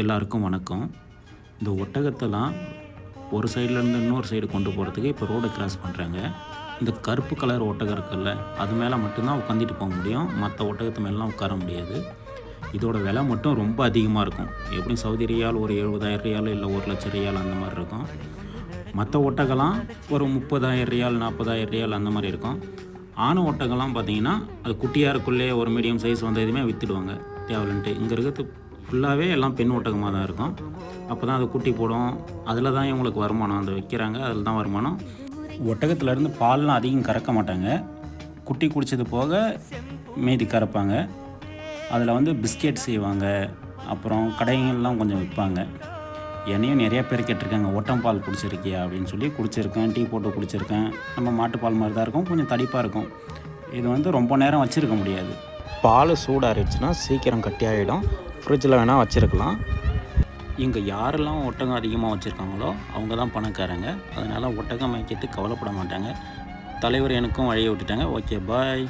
எல்லாருக்கும் வணக்கம். இந்த ஒட்டகத்தெல்லாம் ஒரு சைட்லேருந்து இன்னொரு சைடு கொண்டு போகிறதுக்கு இப்போ ரோடை கிராஸ் பண்ணுறாங்க. இந்த கருப்பு கலர் ஒட்டகம் இருக்குல்ல, அது மேலே மட்டும்தான் உட்காந்துட்டு போக முடியும். மற்ற ஒட்டகத்து மேலாம் உட்கார முடியாது. இதோட விலை மட்டும் ரொம்ப அதிகமாக இருக்கும். எப்படியும் சவுதி ரியால் ஒரு 70,000 ரியால் இல்லை 1,00,000 ரியால் அந்த மாதிரி இருக்கும். மற்ற ஒட்டகம்லாம் ஒரு 30,000 ரியால் 40,000 ரியால் அந்த மாதிரி இருக்கும். ஆண் ஒட்டகம்லாம் பார்த்தீங்கன்னா அது குட்டியாக இருக்குள்ளே ஒரு மீடியம் சைஸ் வந்து எதுவுமே விற்றுடுவாங்க தேவையில்லைன்ட்டு. இங்கே இருக்கிறது ஃபுல்லாகவே எல்லாம் பெண் ஒட்டகமாக தான் இருக்கும். அப்போ தான் அது குட்டி போடும். அதில் தான் இவங்களுக்கு வருமானம். அதை வைக்கிறாங்க, அதில் தான் வருமானம். ஒட்டகத்துலேருந்து பால்லாம் அதிகம் கறக்க மாட்டாங்க. குட்டி குடித்தது போக மீதி கறப்பாங்க. அதில் வந்து பிஸ்கெட் செய்வாங்க, அப்புறம் கடைகள்லாம் கொஞ்சம் விற்பாங்க. என்னையும் நிறைய பேர் கேட்டிருக்காங்க, ஓட்டம் பால் குடிச்சிருக்கியா அப்படின்னு சொல்லி. குடிச்சிருக்கேன், டீ போட்டு குடிச்சிருக்கேன். நம்ம மாட்டுப்பால் மாதிரி தான் இருக்கும், கொஞ்சம் தடிப்பாக இருக்கும். இது வந்து ரொம்ப நேரம் வச்சுருக்க முடியாது. பால் சூடாகிடுச்சுன்னா சீக்கிரம் கட்டியாகிடும். ஃப்ரிட்ஜில் வேணால் வச்சுருக்கலாம். இங்கே யாரெல்லாம் ஒட்டகம் அதிகமாக வச்சுருக்காங்களோ அவங்க தான் பணக்காரங்க. அதனால் ஒட்டகம் மேய்க்கிறதுக்கு கவலைப்பட மாட்டாங்க. தலைவர் எனக்கும் வழியை விட்டுட்டாங்க. ஓகே, பாய்.